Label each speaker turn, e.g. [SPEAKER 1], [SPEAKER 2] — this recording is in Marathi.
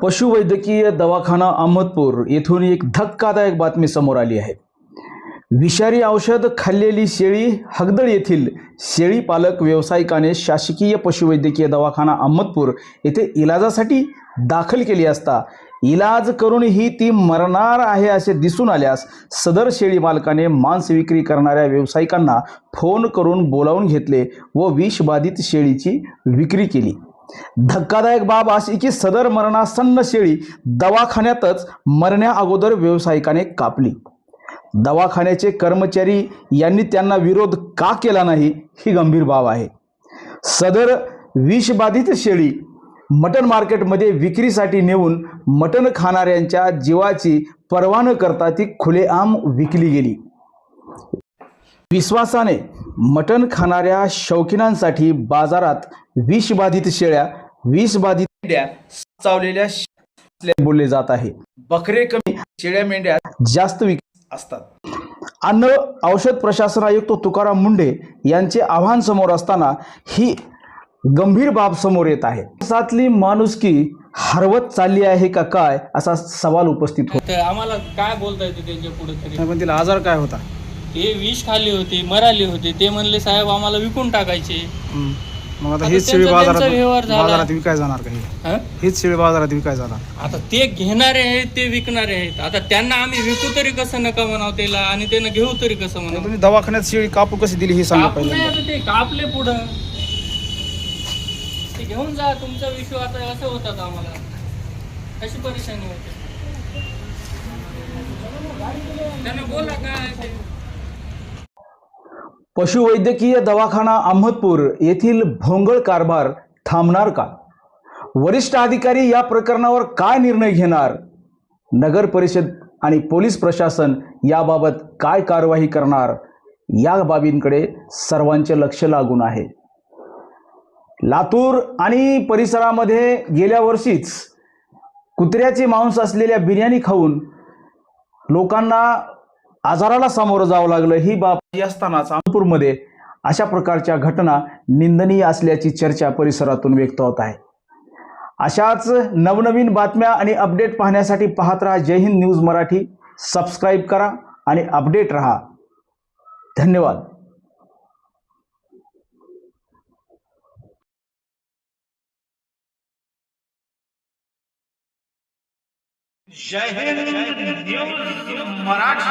[SPEAKER 1] पशुवैद्यकीय दवाखाना अहमदपूर येथून एक धक्कादायक बातमी समोर आली आहे। विषारी औषध खाल्लेली शेळी हगदळ येथील शेळी पालक व्यावसायिकाने शासकीय पशुवैद्यकीय दवाखाना अहमदपूर येथे इलाजासाठी दाखल केली असता इलाज करूनही ती मरणार आहे असे दिसून आल्यास सदर शेळी मालकाने मांस विक्री करणाऱ्या व्यावसायिकांना फोन करून बोलावून घेतले व विषबाधित शेळीची विक्री केली। धक्कादायक बाब अशी की सदर मरणासन्न शेळी दवाखान्यातच मरण्या अगोदर व्यावसायिकाने कापली। दवाखान्याचे कर्मचारी यांनी त्यांना विरोध का केला नाही ही गंभीर बाब आहे। सदर विषबाधित शेळी मटन मार्केटमध्ये विक्रीसाठी नेऊन मटन खाणाऱ्यांच्या जीवाची पर्वा न करता ती खुलेआम विकली गेली। विश्वासाने मटन खाणाऱ्या शौकीनांसाठी बाजारात विषबाधित शेळ्या, विषबाधित मेंढ्या चावलेल्या बोलले जात आहे। बकरे कमी, शेळ्या मेंढ्या जास्त विकत असतात। अन्न औषध प्रशासन आयुक्त तुकाराम मुंढे यांचे आव्हान समोर असताना ही गंभीर बाब समोर येत आहे। सातली माणुसकी हरवत चालली आहे का काय असा सवाल उपस्थित होतो।
[SPEAKER 2] आम्हाला काय बोलता येते त्यांच्या पुढे तरी?
[SPEAKER 1] पण तिला आजार काय होता?
[SPEAKER 2] ते विष खाल्ली होती, मराली होती, ते म्हणले साहेब आम्हाला विकून टाकायचे।
[SPEAKER 1] मग आता हीच शेळी बाजारात विकाय जाणार का? हीच शेळी बाजारात विकाय जाणार।
[SPEAKER 2] आता ते घेणारे आहेत, ते विकणारे आहेत। आता त्यांना आम्ही विकू तरी कसं नका म्हणावं त्याला, आणि त्यांना घेऊ तरी कसं म्हणावं?
[SPEAKER 1] तुम्ही दवाखान्यात शेळी कापू कशी दिली हे सांगा
[SPEAKER 2] नाही, आता ते कापले पुढं, ते घेऊन जा। तुमचा विषय आता असं होतात, आम्हाला अशी परेशानी होते। त्यांना बोला काय ते।
[SPEAKER 1] पशुवैद्यकीय दवाखाना अहमदपूर येथील भोंगळ कारभार थांबणार का? वरिष्ठ अधिकारी या प्रकरणावर काय निर्णय घेणार? नगर परिषद आणि पोलीस प्रशासन याबाबत काय कारवाई करणार? या बाबींकडे सर्वांचे लक्ष लागून आहे। लातूर आणि परिसरामध्ये गेल्या वर्षीच कुत्र्याचे मांस असलेल्या बिर्याणी खाऊन लोकांना आजाराला सामोरं जावं लागलं। ही बाब असतानाच अहमदपूरमध्ये अशा प्रकारच्या घटना निंदनीय असल्याची चर्चा परिसरातून व्यक्त होत आहे। अशाच नवनवीन बातम्या आणि अपडेट पाहण्यासाठी पाहत रहा जय हिंद न्यूज मराठी। सबस्क्राईब करा आणि अपडेट रहा। धन्यवाद।
[SPEAKER 3] जय हिंद न्यूज मराठी।